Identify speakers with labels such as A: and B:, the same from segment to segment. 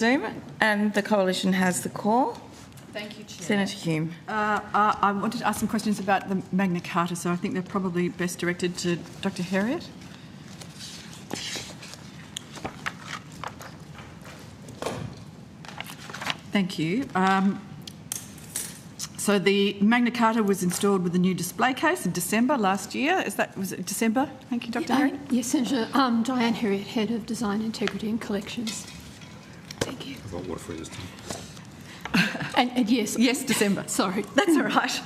A: Zoom, and the Coalition has the call.
B: Thank you, Chair.
A: Senator Hume.
B: I wanted to ask some questions about the Magna Carta, so I think they're probably best directed to Dr. Herriot. Thank you. So the Magna Carta was installed with the new display case in December last year. Was it December? Thank you, Dr. Herriot.
C: Yes, Senator. Diane Herriot, Head of Design, Integrity and Collections. Thank you.
D: I've got water for you this time.
C: And yes.
B: Yes, December.
C: Sorry.
B: That's all right.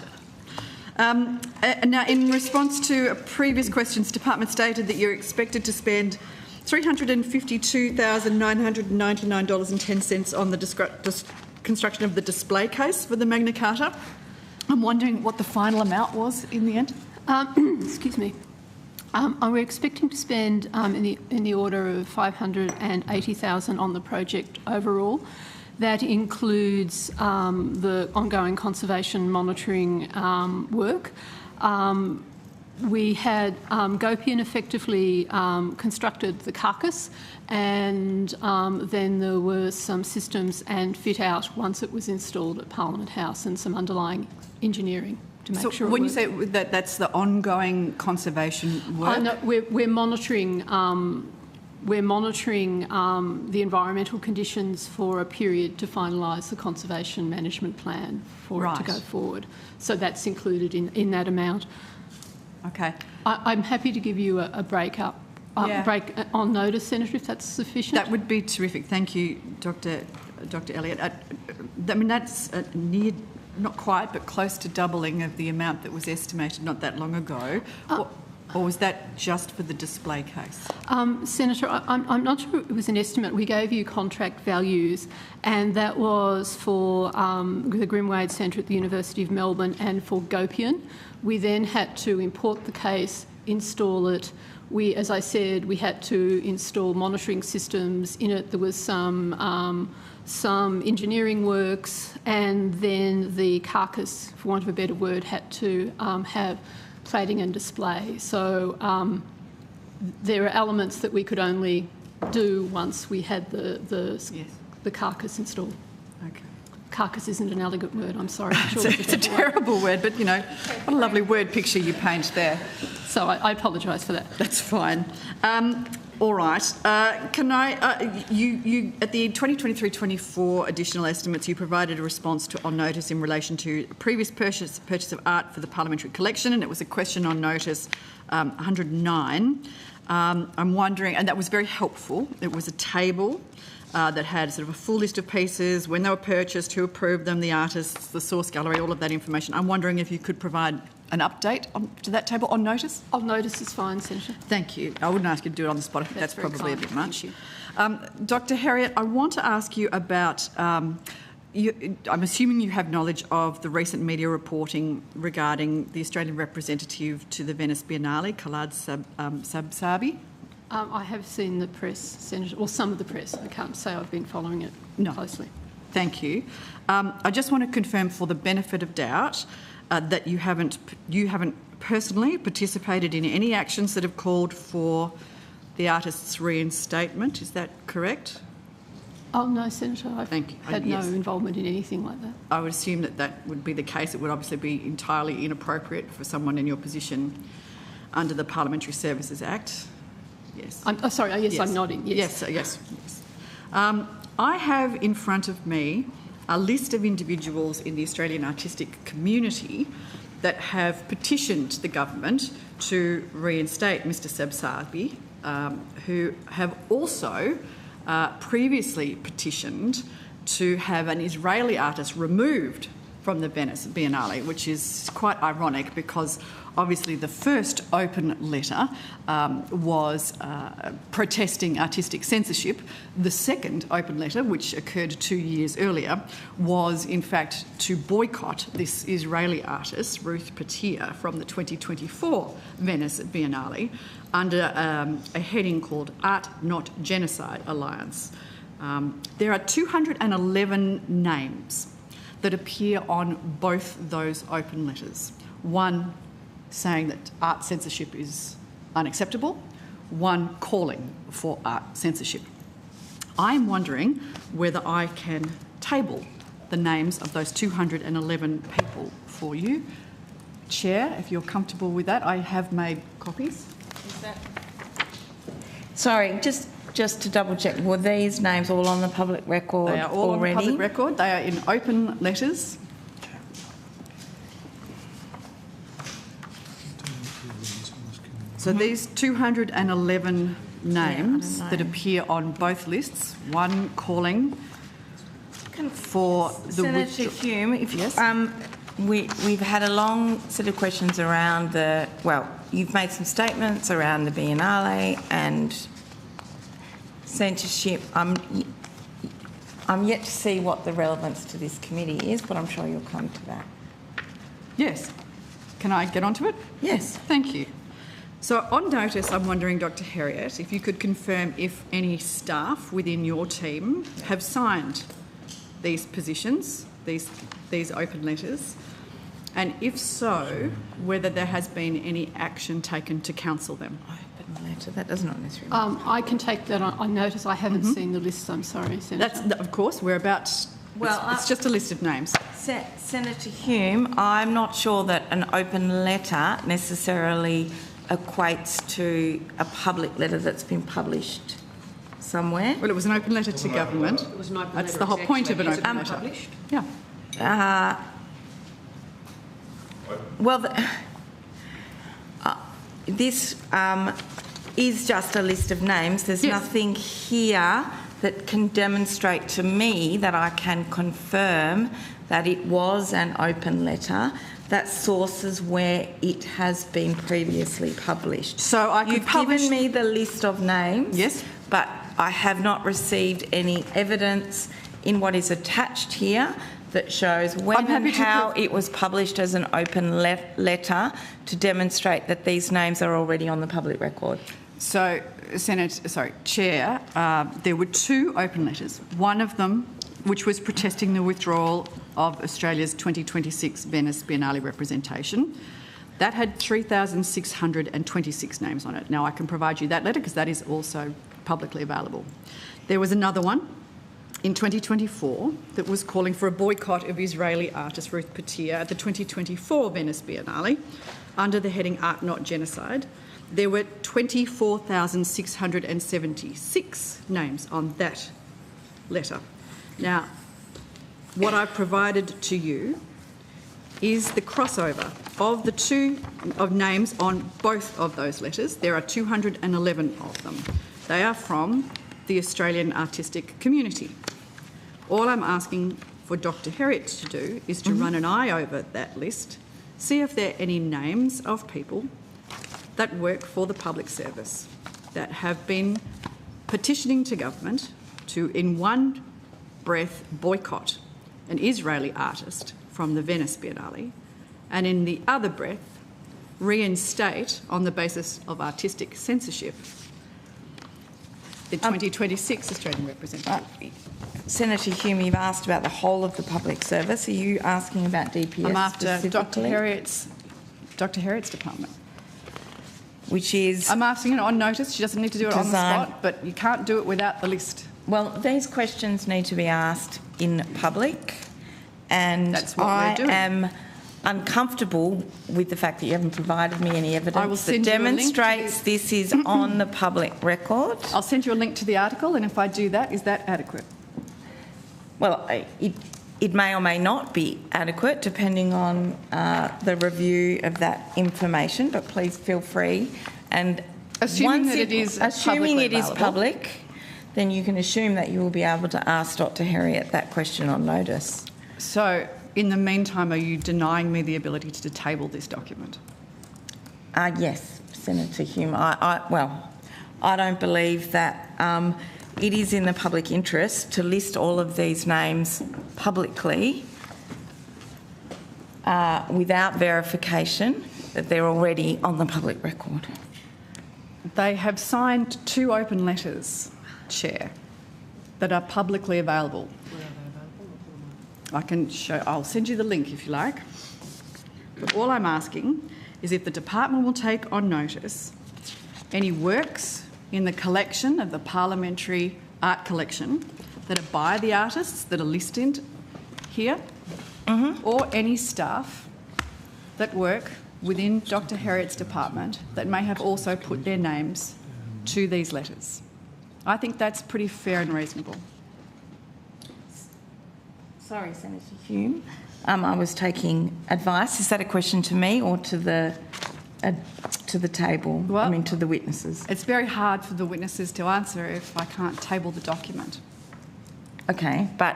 B: Now, in response to previous questions, Department stated that you're expected to spend $352,999.10 on the construction of the display case for the Magna Carta. I'm wondering what the final amount was in the end.
C: Excuse me. We're expecting to spend in the order of $580,000 on the project overall. That includes the ongoing conservation monitoring work. We had Gopian effectively constructed the carcass, and then there were some systems and fit out once it was installed at Parliament House, and some underlying engineering to make sure.
B: When you say that, that's the ongoing conservation work?
C: No, we're monitoring. We're monitoring the environmental conditions for a period to finalise the conservation management plan for it to go forward. So that's included in that amount.
B: Okay.
C: I'm happy to give you a break on notice, Senator, if that's sufficient.
B: That would be terrific. Thank you, Dr. Elliott. I mean, that's near, not quite, but close to doubling of the amount that was estimated not that long ago. Or was that just for the display case?
C: Senator, I'm not sure it was an estimate. We gave you contract values, and that was for the Grimwade Centre at the University of Melbourne and for Gopian. We then had to import the case, install it. As I said, we had to install monitoring systems in it. There was some engineering works, and then the carcass, for want of a better word, had to have plating and display. So there are elements that we could only do once we had the carcass installed.
B: Okay.
C: Carcass isn't an elegant word, I'm sorry.
B: It's a terrible word, but, you know, what a lovely word picture you paint there.
C: So I apologise for that.
B: That's fine. All right. Can I... you at the 2023-24 additional estimates, you provided a response on notice in relation to previous purchase of art for the Parliamentary collection, and it was a question on notice 109. I'm wondering, and that was very helpful. It was a table that had sort of a full list of pieces, when they were purchased, who approved them, the artists, the source gallery, all of that information. I'm wondering if you could provide an update to that table on notice?
C: On notice is fine, Senator.
B: Thank you. I wouldn't ask you to do it on the spot. I think that's probably
C: kind.
B: A bit much.
C: Thank you.
B: Dr. Herriot, I want to ask you about... I'm assuming you have knowledge of the recent media reporting regarding the Australian representative to the Venice Biennale, Khaled Sabsabi.
C: I have seen the press, Senator, or some of the press. I can't say I've been following it closely.
B: Thank you. I just want to confirm, for the benefit of doubt, that you haven't personally participated in any actions that have called for the artist's reinstatement. Is that correct?
C: Oh, no, Senator. I've had no involvement in anything like that.
B: I would assume that would be the case. It would obviously be entirely inappropriate for someone in your position under the Parliamentary Services Act. Yes.
C: I'm sorry. Yes, I'm nodding. Yes.
B: Yes. I have in front of me a list of individuals in the Australian artistic community that have petitioned the government to reinstate Mr Sabsabi, who have also previously petitioned to have an Israeli artist removed from the Venice Biennale, which is quite ironic because obviously the first open letter was protesting artistic censorship. The second open letter, which occurred 2 years earlier, was in fact to boycott this Israeli artist, Ruth Patir, from the 2024 Venice Biennale under a heading called Art Not Genocide Alliance. There are 211 names that appear on both those open letters. One saying that art censorship is unacceptable, one calling for art censorship. I'm wondering whether I can table the names of those 211 people for you. Chair, if you're comfortable with that, I have made copies.
A: Sorry, just to double check, were these names all on the public record
B: They are all
A: already?
B: on the public record. They are in open letters. So these 211 names that appear on both lists, one calling for the
A: Senator Hume, if
B: Yes.
A: we've had a long set of questions around you've made some statements around the Biennale and censorship. I'm yet to see what the relevance to this committee is, but I'm sure you'll come to that.
B: Yes. Can I get onto it?
A: Yes.
B: Thank you. So on notice, I'm wondering, Dr. Herriot, if you could confirm if any staff within your team have signed these positions, these open letters, and if so, whether there has been any action taken to counsel them.
A: Open letter, that does not necessarily...
C: I can take that on notice. I haven't seen the list, I'm sorry, Senator.
B: That's, of course, we're about... it's just a list of names.
A: Senator Hume, I'm not sure that an open letter necessarily equates to a public letter that's been published somewhere.
B: Well, it was an open letter to government.
D: It was an open
B: That's
D: letter.
B: the whole point of an
D: Is it
B: open letter.
D: published?
B: Yeah.
A: This is just a list of names. There's
B: Yes.
A: nothing here that can demonstrate to me that I can confirm that it was an open letter. That sources where it has been previously published.
B: So I could
A: You've
B: publish...
A: given me the list of names.
B: Yes.
A: But I have not received any evidence in what is attached here that shows when and how it was published as an open letter to demonstrate that these names are already on the public record.
B: So, Chair, there were two open letters. One of them, which was protesting the withdrawal of Australia's 2026 Venice Biennale representation, that had 3,626 names on it. Now, I can provide you that letter because that is also publicly available. There was another one in 2024 that was calling for a boycott of Israeli artist Ruth Patia at the 2024 Venice Biennale under the heading Art Not Genocide. There were 24,676 names on that letter. Now, what I've provided to you is the crossover of the of names on both of those letters. There are 211 of them. They are from the Australian artistic community. All I'm asking for Dr. Herriot to do is to run an eye over that list, see if there are any names of people that work for the public service that have been petitioning to government to, in one breath, boycott an Israeli artist from the Venice Biennale, and in the other breath, reinstate, on the basis of artistic censorship, the 2026 Australian representative.
A: Senator Hume, you've asked about the whole of the public service. Are you asking about DPS
B: I'm after Dr.
A: specifically?
B: Herriot's department.
A: Which is...
B: I'm asking it on notice. She doesn't need to do it on the
A: Design.
B: spot, but you can't do it without the list.
A: Well, these questions need to be asked in public, and
B: That's what we're doing.
A: I am uncomfortable with the fact that you haven't provided me any
B: I will
A: evidence that
B: send you a link to-
A: demonstrates this is on the public record.
B: I'll send you a link to the article, and if I do that, is that adequate?
A: Well, it may or may not be adequate depending on the review of that information, but please feel free. And
B: Assuming
A: once
B: that it is
A: assuming
B: publicly
A: it is
B: available.
A: public, then you can assume that you will be able to ask Dr. Herriot that question on notice.
B: So, in the meantime, are you denying me the ability to table this document?
A: Yes, Senator Hume. I don't believe that it is in the public interest to list all of these names publicly without verification that they're already on the public record.
B: They have signed two open letters, Chair, that are publicly available. I can show, I'll send you the link if you like. But all I'm asking is if the department will take on notice any works in the collection of the Parliamentary art collection that are by the artists that are listed here, or any staff that work within Dr. Herriot's department that may have also put their names to these letters. I think that's pretty fair and reasonable.
A: Sorry, Senator Hume. I was taking advice. Is that a question to me or to the table?
B: Well,
A: I mean, to the witnesses.
B: It's very hard for the witnesses to answer if I can't table the document.
A: Okay, but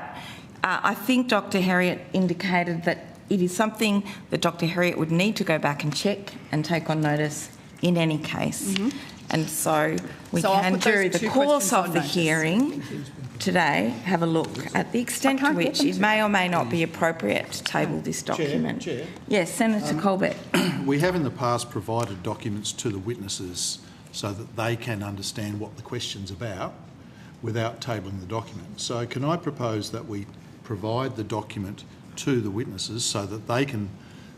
A: I think Dr. Herriot indicated that it is something that Dr. Herriot would need to go back and check and take on notice in any case. And so we can, during the course of the hearing today, have a look at the extent to which it may or may not be appropriate to table this document.
D: Chair.
A: Yes, Senator Colbeck.
D: We have in the past provided documents to the witnesses so that they can understand what the question's about without tabling the document. So can I propose that we provide the document to the witnesses so that they can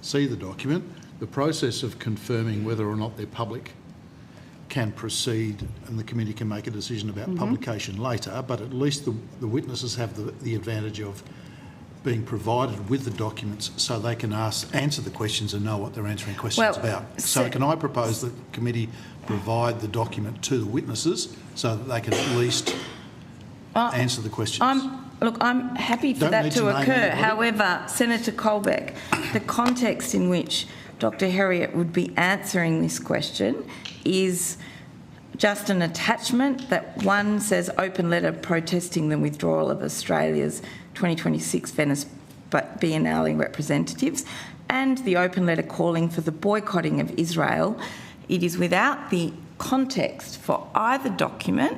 D: see the document? The process of confirming whether or not they're public can proceed and the committee can make a decision about publication later, but at least the witnesses have the advantage of being provided with the documents so they can answer the questions and know what they're answering questions about. So can I propose that the committee provide the document to the witnesses so that they can at least answer the questions?
A: Look, I'm happy for that to occur. However, Senator Colbeck, the context in which Dr. Herriot would be answering this question is just an attachment that one says open letter protesting the withdrawal of Australia's 2026 Venice Biennale representatives and the open letter calling for the boycotting of Israel. It is without the context for either document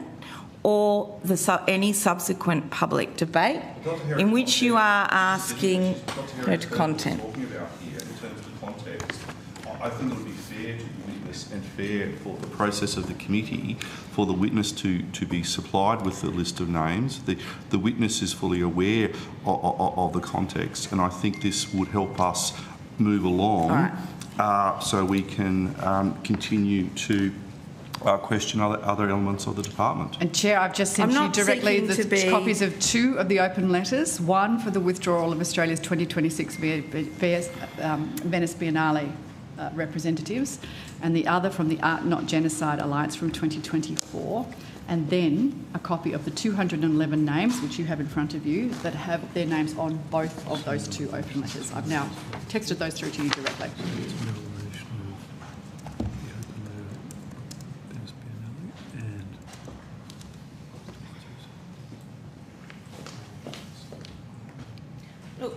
A: or any subsequent public debate in which you are asking her to content.
E: I think it would be fair to the witness and fair for the process of the committee for the witness to be supplied with the list of names. The witness is fully aware of the context, and I think this would help us move along so we can continue to question other elements of the department.
B: And Chair, I've just sent you directly the copies of 2 of the open letters, one for the withdrawal of Australia's 2026 Venice Biennale representatives, and the other from the Art Not Genocide Alliance from 2024, and then a copy of the 211 names, which you have in front of you, that have their names on both of those 2 open letters. I've now texted those through to you directly.
A: Look,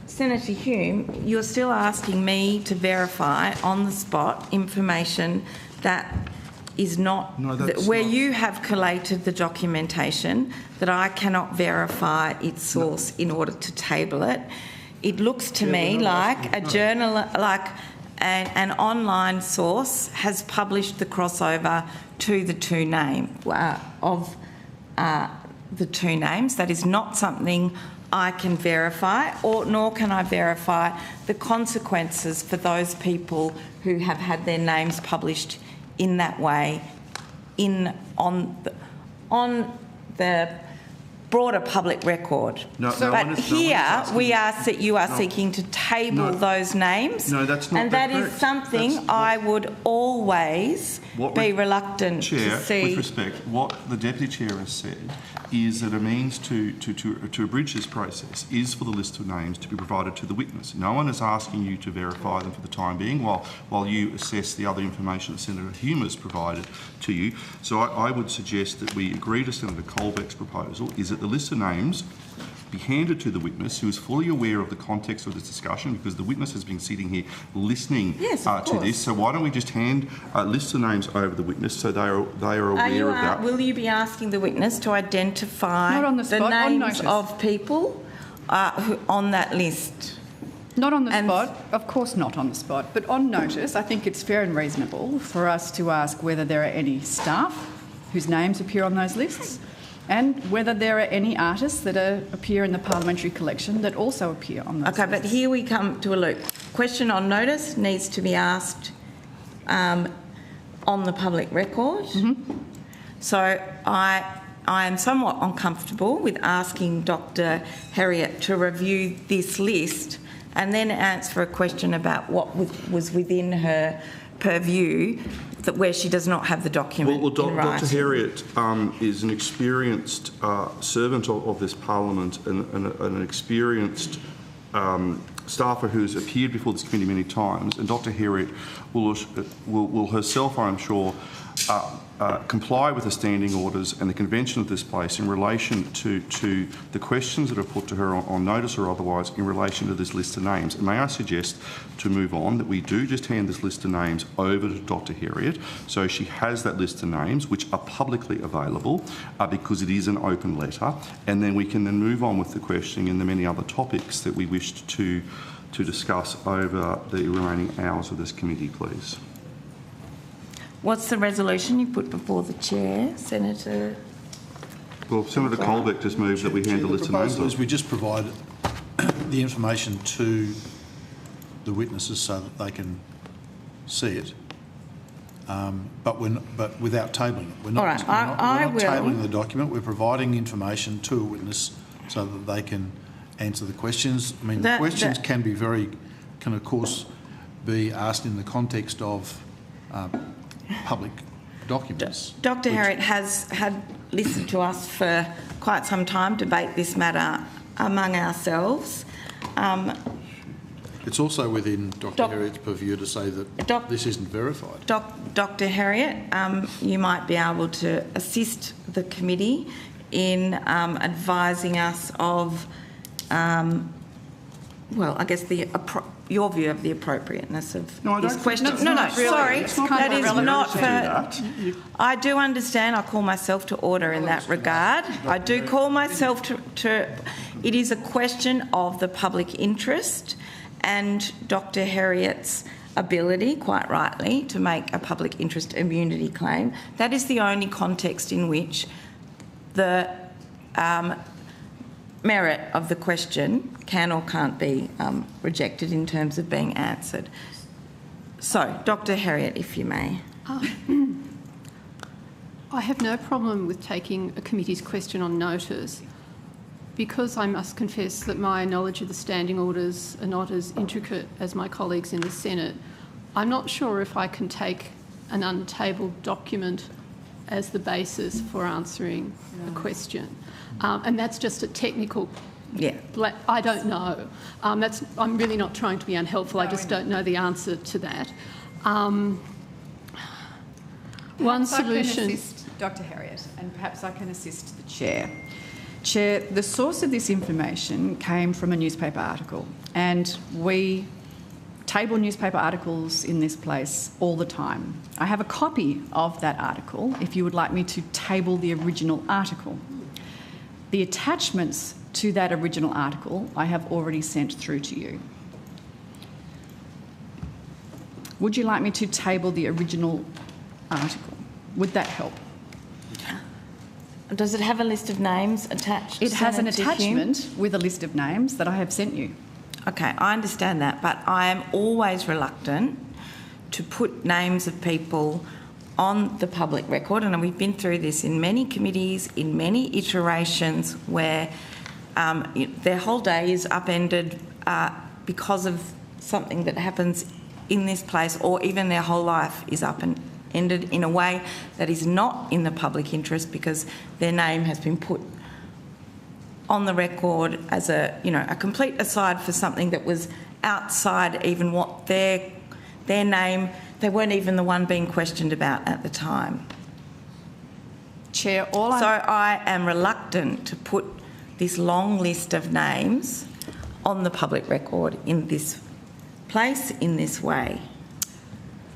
A: Senator Hume, you're still asking me to verify on the spot information that is not, where you have collated the documentation that I cannot verify its source in order to table it. It looks to me like a journal, like an online source has published the crossover to the 2 names of the 2 names. That is not something I can verify, nor can I verify the consequences for those people who have had their names published in that way on the broader public record. But here you are seeking to table those names.
E: No, that's not.
A: And that is something I would always be reluctant to see.
E: With respect, what the Deputy Chair has said is that a means to abridge this process is for the list of names to be provided to the witness. No one is asking you to verify them for the time being while you assess the other information that Senator Hume has provided to you. So I would suggest that we agree to Senator Colbeck's proposal is that the list of names be handed to the witness who is fully aware of the context of this discussion, because the witness has been sitting here listening to this. So why don't we just hand lists of names over the witness so they are aware of that?
A: Will you be asking the witness to identify the names of people on that list?
B: Not on the spot, of course not on the spot, but on notice. I think it's fair and reasonable for us to ask whether there are any staff whose names appear on those lists, and whether there are any artists that appear in the parliamentary collection that also appear on those lists.
A: But here we come to a loop. Question on notice needs to be asked on the public record. So I am somewhat uncomfortable with asking Dr. Harriet to review this list and then answer a question about what was within her purview, where she does not have the document.
E: Well, Dr. Harriet is an experienced servant of this Parliament and an experienced staffer who's appeared before this committee many times, and Dr. Harriet will herself, I'm sure, comply with the standing orders and the convention of this place in relation to the questions that are put to her on notice or otherwise in relation to this list of names. And may I suggest, to move on, that we do just hand this list of names over to Dr. Harriet, so she has that list of names which are publicly available because it is an open letter, and then we can then move on with the questioning and the many other topics that we wished to discuss over the remaining hours of this committee, please.
A: What's the resolution you put before the chair, Senator?
E: Well, Senator Colbeck just moved that we hand the list of names.
D: We just provide the information to the witnesses so that they can see it, but without tabling it. We're not tabling the document. We're providing information to a witness so that they can answer the questions. I mean, the questions can of course be asked in the context of public documents.
A: Dr. Harriet has listened to us for quite some time debate this matter among ourselves.
D: It's also within Dr. Harriet's purview to say that this isn't verified.
A: Dr. Harriet, you might be able to assist the committee in advising us of, well, I guess your view of the appropriateness of this question. Sorry, that is not for... I do understand. I call myself to order in that regard. I do call myself to... It is a question of the public interest and Dr. Harriet's ability, quite rightly, to make a public interest immunity claim. That is the only context in which the merit of the question can or can't be rejected in terms of being answered. So, Dr. Harriet, if you may.
C: I have no problem with taking a committee's question on notice, because I must confess that my knowledge of the standing orders are not as intricate as my colleagues in the Senate. I'm not sure if I can take an untabled document as the basis for answering a question. And that's just a technical...
A: Yeah.
C: I don't know. I'm really not trying to be unhelpful. I just don't know the answer to that. One solution...
B: I can assist Dr. Harriet, and perhaps I can assist the Chair. Chair, the source of this information came from a newspaper article, and we table newspaper articles in this place all the time. I have a copy of that article if you would like me to table the original article. The attachments to that original article I have already sent through to you. Would you like me to table the original article? Would that help?
A: Does it have a list of names attached?
B: It has an attachment with a list of names that I have sent you.
A: Okay, I understand that, but I am always reluctant to put names of people on the public record, and we've been through this in many committees, in many iterations, where their whole day is upended because of something that happens in this place, or even their whole life is upended in a way that is not in the public interest because their name has been put on the record as a complete aside for something that was outside even what their name. They weren't even the one being questioned about at the time.
B: Chair,
A: I am reluctant to put this long list of names on the public record in this place, in this way.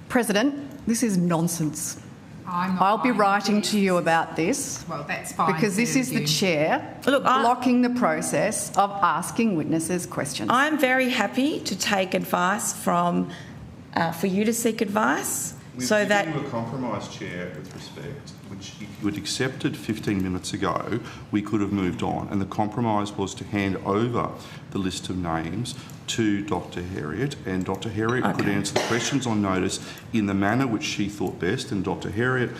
B: President, this is nonsense. I'll be writing to you about this.
F: Well, that's fine.
B: Because this is the Chair blocking the process of asking witnesses questions.
A: I'm very happy to take advice for you to seek advice.
E: We've given you a compromise, Chair, with respect. which if you had accepted 15 minutes ago, we could have moved on. And the compromise was to hand over the list of names to Dr. Heriot, and Dr. Heriot could answer the questions on notice in the manner which she thought best. And Dr. Heriot,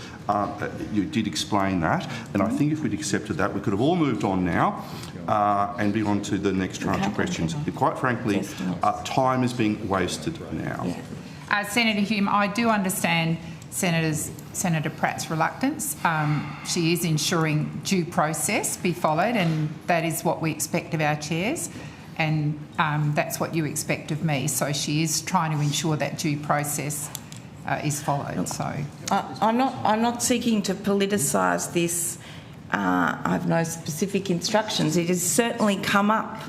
E: you did explain that. And I think if we'd accepted that, we could have all moved on now and be on to the next tranche of questions. Quite frankly, time is being wasted now.
F: Senator Hume, I do understand Senator Pratt's reluctance. She is ensuring due process be followed, and that is what we expect of our chairs, and that's what you expect of me. So she is trying to ensure that due process is followed. So
A: I'm not seeking to politicise this. I have no specific instructions. It has certainly come up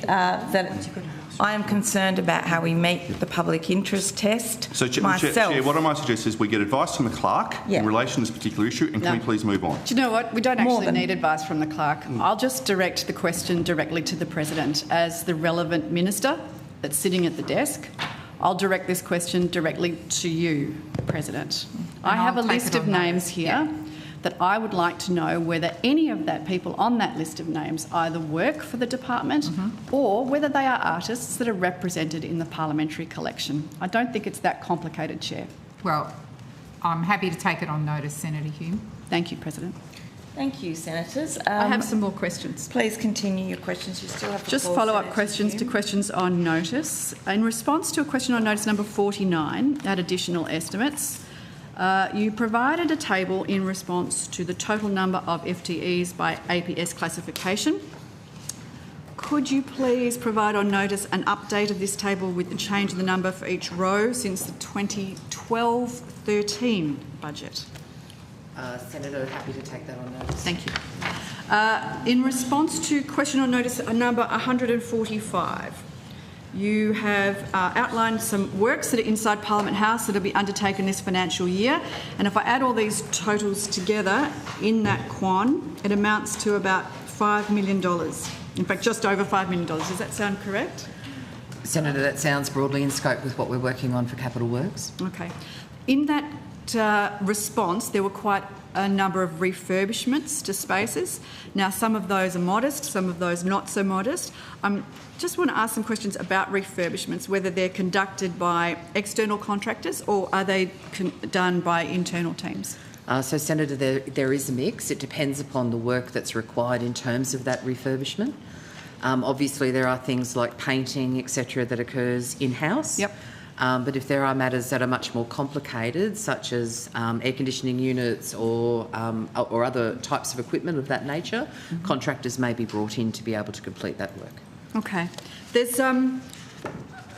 A: that I am concerned about how we meet the public interest test.
E: So, Chair, what I might suggest is we get advice from the clerk in relation to this particular issue, and can we please move on?
B: Do you know what? We don't actually need advice from the clerk. I'll just direct the question directly to the President as the relevant minister that's sitting at the desk. I'll direct this question directly to you, President. I have a list of names here that I would like to know whether any of that people on that list of names either work for the department or whether they are artists that are represented in the parliamentary collection. I don't think it's that complicated, Chair.
F: Well, I'm happy to take it on notice, Senator Hume.
B: Thank you, President.
A: Thank you, Senators.
B: I have some more questions.
A: Please continue your questions. You still have
B: just follow-up questions to questions on notice. In response to a question on notice number 49, at additional estimates, you provided a table in response to the total number of FTEs by APS classification. Could you please provide on notice an update of this table with the change in the number for each row since the 2012-13 budget?
G: Senator, happy to take that on notice.
B: Thank you. In response to question on notice number 145, you have outlined some works that are inside Parliament House that will be undertaken this financial year. And if I add all these totals together in that quan, it amounts to about $5 million. In fact, just over $5 million. Does that sound correct?
G: Senator, that sounds broadly in scope with what we're working on for capital works. Okay.
B: In that response, there were quite a number of refurbishments to spaces. Now, some of those are modest, some of those not so modest. Just want to ask some questions about refurbishments, whether they're conducted by external contractors or are they done by internal teams?
G: So, Senator, there is a mix. It depends upon the work that's required in terms of that refurbishment. Obviously, there are things like painting, etc., that occurs in-house.
B: Yep.
G: But if there are matters that are much more complicated, such as air conditioning units or other types of equipment of that nature, contractors may be brought in to be able to complete that work.
B: Okay. There's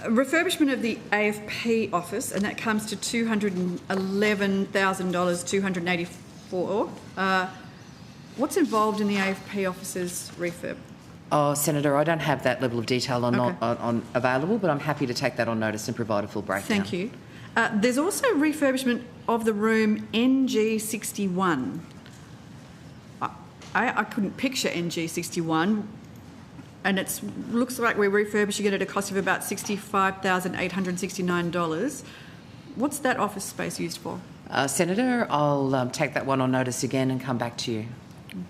B: refurbishment of the AFP office, and that comes to $211,284. What's involved in the AFP office's refurb?
G: Oh, Senator, I don't have that level of detail on available, but I'm happy to take that on notice and provide a full breakdown.
B: Thank you. There's also refurbishment of the room NG61. I couldn't picture NG61, and it looks like we're refurbishing it at a cost of about $65,869. What's that office space used for?
G: Senator, I'll take that one on notice again and come back to you.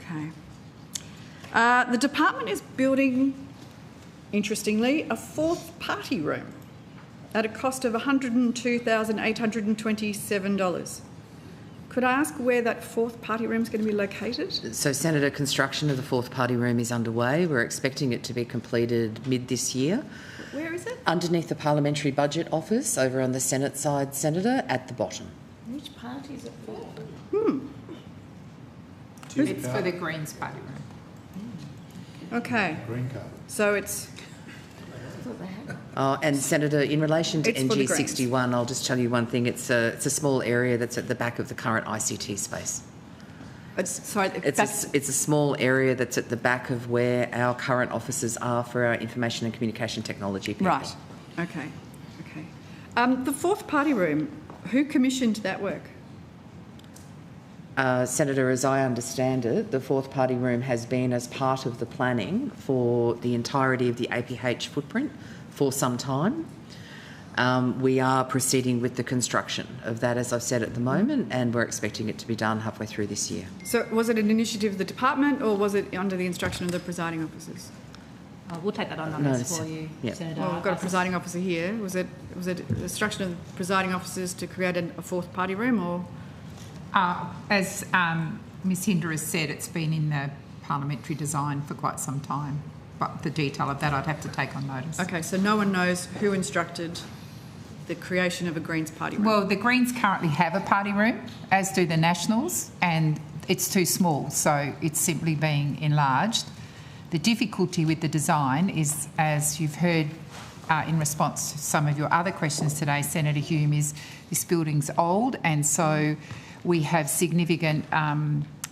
B: Okay. The department is building, interestingly, a fourth party room at a cost of $102,827. Could I ask where that fourth party room is going to be located?
G: So, Senator, construction of the fourth party room is underway. We're expecting it to be completed mid this year.
B: Where is it?
G: Underneath the Parliamentary Budget Office, over on the Senate side, Senator, at the bottom.
A: Which party is it for?
F: It's for the Greens party room.
B: Okay.
D: Green card.
B: So it's...
G: And Senator, in relation to NG61, I'll just tell you one thing. It's a small area that's at the back of the current ICT space. It's a small area that's at the back of where our current offices are for our information and communication technology people.
B: Right. Okay. Okay. The fourth party room, who commissioned that work?
G: Senator, as I understand it, the fourth party room has been as part of the planning for the entirety of the APH footprint for some time. We are proceeding with the construction of that, as I've said, at the moment, and we're expecting it to be done halfway through this year.
B: So was it an initiative of the department, or was it under the instruction of the presiding officers?
H: We'll take that on notice for you,
G: Yep.
H: Senator.
B: Well, we've got a presiding officer here. Was it the instruction of the presiding officers to create a fourth party room, or?
F: As Ms Hinder has said, it's been in the parliamentary design for quite some time, but the detail of that I'd have to take on notice.
B: Okay, so no one knows who instructed the creation of a Greens party room?
F: Well, the Greens currently have a party room, as do the Nationals, and it's too small, so it's simply being enlarged. The difficulty with the design is, as you've heard in response to some of your other questions today, Senator Hume, is this building's old, and so we have significant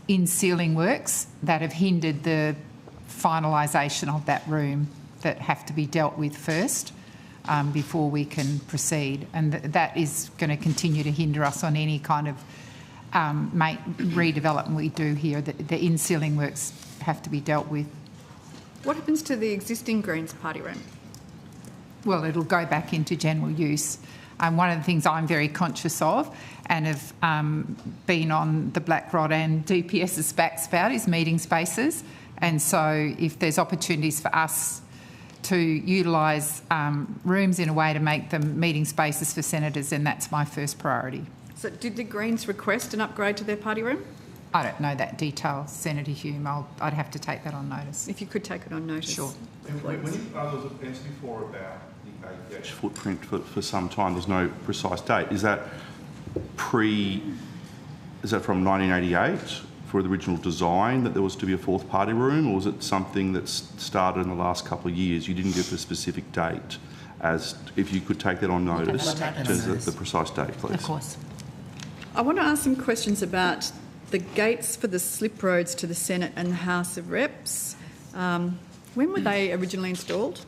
F: in-ceiling works that have hindered the finalisation of that room that have to be dealt with first before we can proceed. And that is going to continue to hinder us on any kind of redevelopment we do here. The in-ceiling works have to be dealt with.
B: What happens to the existing Greens party room?
F: Well, it'll go back into general use. One of the things I'm very conscious of and have been on the Black Rod and DPS's backs about is meeting spaces. And so if there's opportunities for us to utilise rooms in a way to make them meeting spaces for senators, then that's my first priority.
B: So did the Greens request an upgrade to their party room?
F: I don't know that detail, Senator Hume. I'd have to take that on notice.
B: If you could take it on notice.
F: Sure.
E: When there was a fence before about the APH footprint for some time, there's no precise date. Is that from 1988 for the original design that there was to be a fourth party room, or was it something that's started in the last couple of years? You didn't give a specific date. As if you could take that on notice, in terms of the precise date, please.
H: Of course.
B: I want to ask some questions about the gates for the slip roads to the Senate and the House of Reps. When were they originally installed?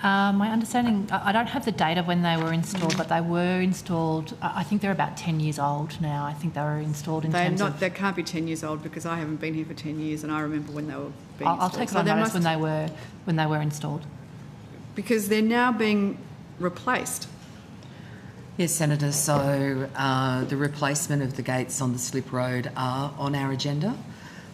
H: My understanding, I don't have the date of when they were installed, but they were installed, I think they're about 10 years old now. I think they were installed in terms of... They can't
B: be 10 years old because I haven't been here for 10 years and I remember when they were being installed.
H: I'll take it on notice when they were installed.
B: Because they're now being replaced.
G: Yes, Senator. So the replacement of the gates on the slip road are on our agenda.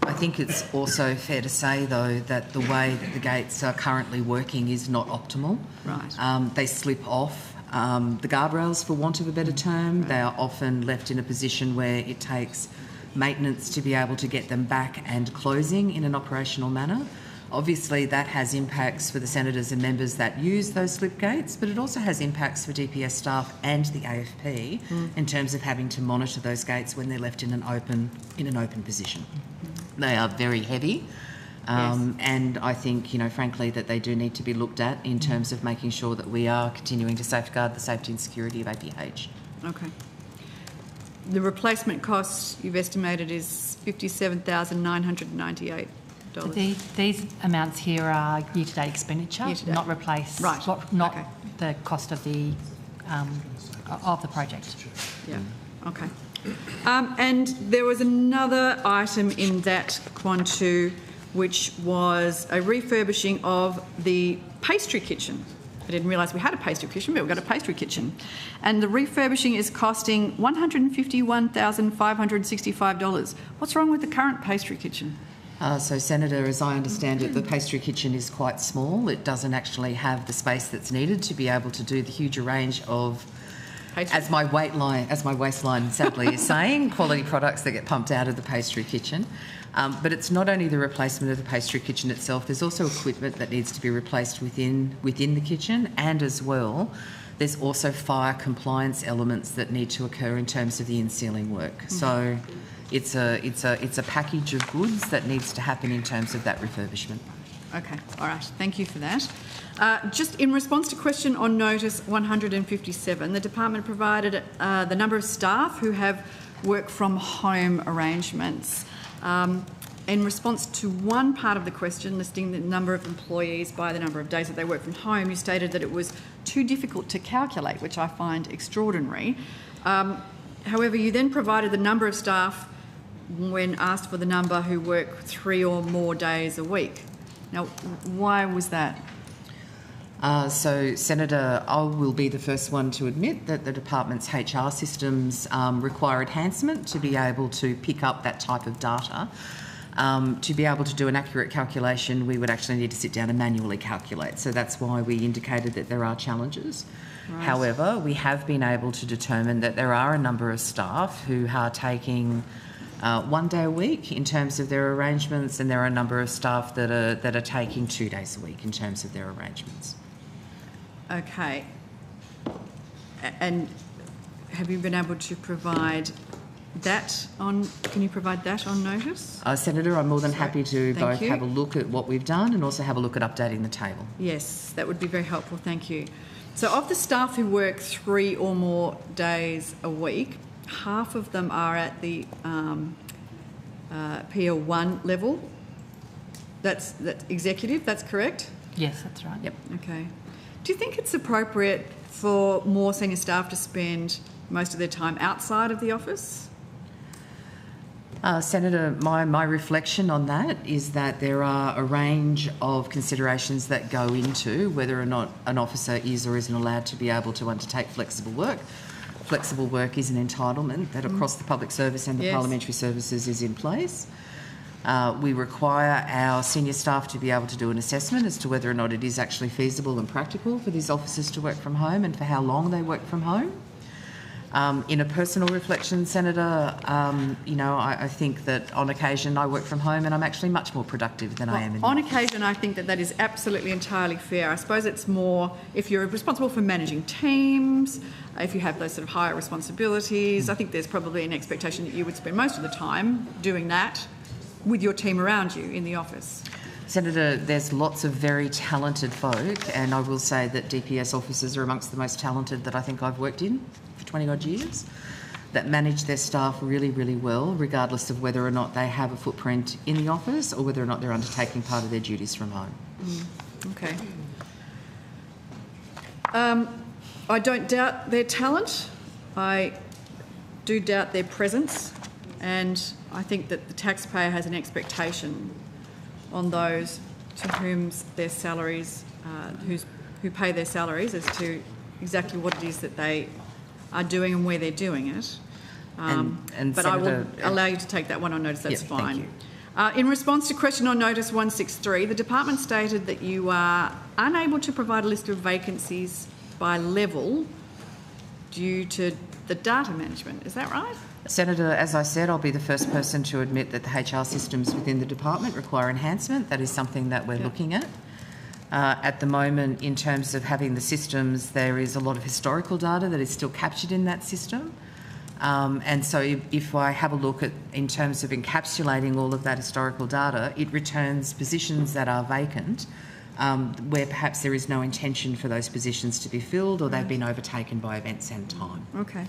G: I think it's also fair to say, though, that the way that the gates are currently working is not optimal.
B: Right.
G: They slip off the guardrails, for want of a better term. Right. They are often left in a position where it takes maintenance to be able to get them back and closing in an operational manner. Obviously, that has impacts for the senators and members that use those slip gates, but it also has impacts for DPS staff and the AFP in terms of having to monitor those gates when they're left in an open position. They are very heavy, and I think, frankly, that they do need to be looked at in terms of making sure that we are continuing to safeguard the safety and security of APH.
B: Okay. The replacement cost you've estimated is $57,998.
H: These amounts here are year-to-date expenditure, not replace,
B: right?
H: Not the cost of the project.
B: Yeah. Okay. And there was another item in that quantu, which was a refurbishing of the pastry kitchen. I didn't realise we had a pastry kitchen, but we've got a pastry kitchen. And the refurbishing is costing $151,565. What's wrong with the current pastry kitchen?
G: So, Senator, as I understand it, the pastry kitchen is quite small. It doesn't actually have the space that's needed to be able to do the huge range of, as my waistline sadly is saying, quality products that get pumped out of the pastry kitchen. But it's not only the replacement of the pastry kitchen itself, there's also equipment that needs to be replaced within the kitchen, and as well, there's also fire compliance elements that need to occur in terms of the in-ceiling work. So it's a package of goods that needs to happen in terms of that refurbishment.
B: Okay, all right, thank you for that. Just in response to question on notice 157, the department provided the number of staff who have work from home arrangements. In response to one part of the question, listing the number of employees by the number of days that they work from home, you stated that it was too difficult to calculate, which I find extraordinary. However, you then provided the number of staff when asked for the number who work 3 or more days a week. Now, why was that?
G: So, Senator, I will be the first one to admit that the department's HR systems require enhancement to be able to pick up that type of data. To be able to do an accurate calculation, we would actually need to sit down and manually calculate. So that's why we indicated that there are challenges. Right. However, we have been able to determine that there are a number of staff who are taking 1 day a week in terms of their arrangements, and there are a number of staff that are taking 2 days a week in terms of their arrangements.
B: Okay. And have you been able to provide that on? Can you provide that on notice?
G: Senator, I'm more than happy to both have a look at what we've done and also have a look at updating the table. Yes,
B: that would be very helpful. Thank you. So, of the staff who work 3 or more days a week, half of them are at the PL1 level. That's executive. That's correct.
H: Yes, that's right.
G: Yep.
B: Okay. Do you think it's appropriate for more senior staff to spend most of their time outside of the office?
G: Senator, my reflection on that is that there are a range of considerations that go into whether or not an officer is or isn't allowed to be able to undertake flexible work. Flexible work is an entitlement that across the public service and the parliamentary services is in place. We require our senior staff to be able to do an assessment as to whether or not it is actually feasible and practical for these officers to work from home and for how long they work from home. In a personal reflection, Senator, I think that on occasion I work from home and I'm actually much more productive than I am in the office.
B: Occasion, I think that is absolutely entirely fair. I suppose it's more if you're responsible for managing teams, if you have those sort of higher responsibilities, I think there's probably an expectation that you would spend most of the time doing that with your team around you in the office.
G: Senator, there's lots of very talented folk, and I will say that DPS officers are amongst the most talented that I think I've worked in for 20 odd years, that manage their staff really, really well, regardless of whether or not they have a footprint in the office or whether or not they're undertaking part of their duties from home.
B: Okay. I don't doubt their talent. I do doubt their presence, and I think that the taxpayer has an expectation on those to whom their salaries, who pay their salaries, as to exactly what it is that they are doing and where they're doing it. But Senator, I will allow you to take that one on notice. That's fine. Thank you. In response to question on notice 163, the department stated that you are unable to provide a list of vacancies by level due to the data management. Is that right?
G: Senator, as I said, I'll be the first person to admit that the HR systems within the department require enhancement. That is something that we're looking at. At the moment, in terms of having the systems, there is a lot of historical data that is still captured in that system. And so if I have a look at, in terms of encapsulating all of that historical data, it returns positions that are vacant, where perhaps there is no intention for those positions to be filled or they've been overtaken by events and time.
B: Okay.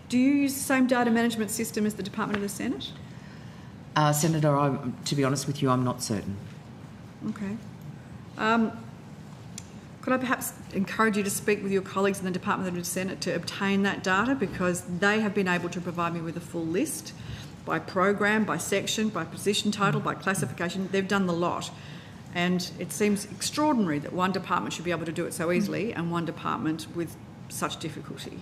B: Do you use the same data management system as the Department of the Senate?
G: Senator, to be honest with you, I'm not certain.
B: Okay. Could I perhaps encourage you to speak with your colleagues in the Department of the Senate to obtain that data, because they have been able to provide me with a full list by program, by section, by position title, by classification. They've done the lot. And it seems extraordinary that one department should be able to do it so easily and one department with such difficulty.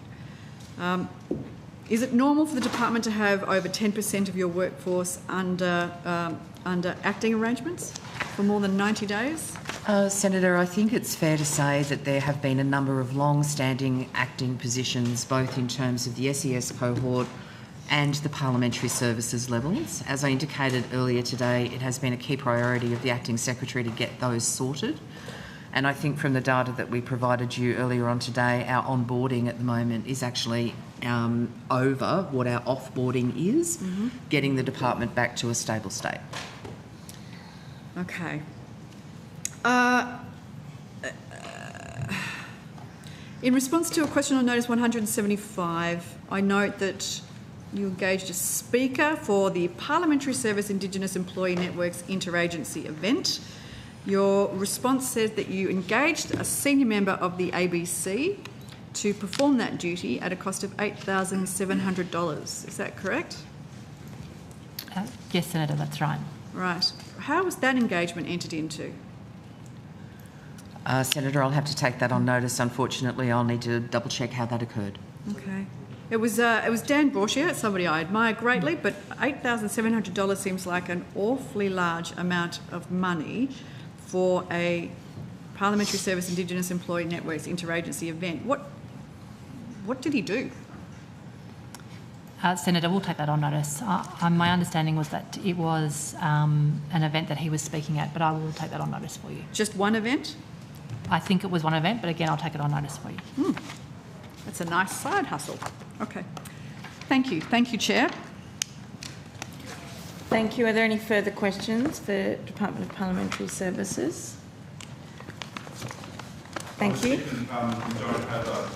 B: Is it normal for the department to have over 10% of your workforce under acting arrangements for more than 90 days?
G: Senator, I think it's fair to say that there have been a number of long-standing acting positions, both in terms of the SES cohort and the parliamentary services levels. As I indicated earlier today, it has been a key priority of the acting secretary to get those sorted. And I think from the data that we provided you earlier on today, our onboarding at the moment is actually over what our offboarding is, getting the department back to a stable state.
B: Okay. In response to a question on notice 175, I note that you engaged a speaker for the Parliamentary Service Indigenous Employee Network's interagency event. Your response says that you engaged a senior member of the ABC to perform that duty at a cost of $8,700. Is that correct?
H: Yes, Senator, that's right.
B: Right. How was that engagement entered into?
G: Senator, I'll have to take that on notice. Unfortunately, I'll need to double check how that occurred.
B: Okay. It was Dan Borchia, somebody I admire greatly, but $8,700 seems like an awfully large amount of money for a Parliamentary Service Indigenous Employee Networks interagency event. What did he do?
H: Senator, we'll take that on notice. My understanding was that it was an event that he was speaking at, but I will take that on notice for you.
B: Just one event?
H: I think it was one event, but again, I'll take it on notice for you.
B: That's a nice side hustle. Okay. Thank you. Thank you, Chair.
A: Thank you. Are there any further questions for Department of Parliamentary Services? Thank you.
E: We don't have a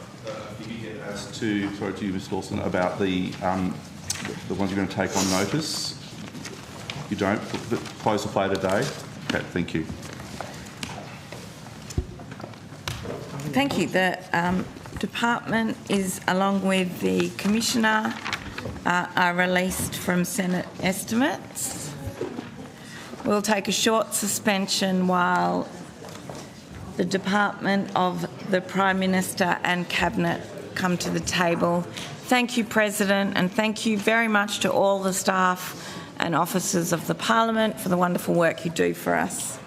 E: figure yet as to, sorry to you, Ms Lawson, about the ones you're going to take on notice. You don't? Close the play today? Okay, thank you.
A: Thank you. The department is, along with the Commissioner, are released from Senate estimates. We'll take a short suspension while the Department of the Prime Minister and Cabinet come to the table. Thank you, President, and thank you very much to all the staff and officers of the Parliament for the wonderful work you do for us.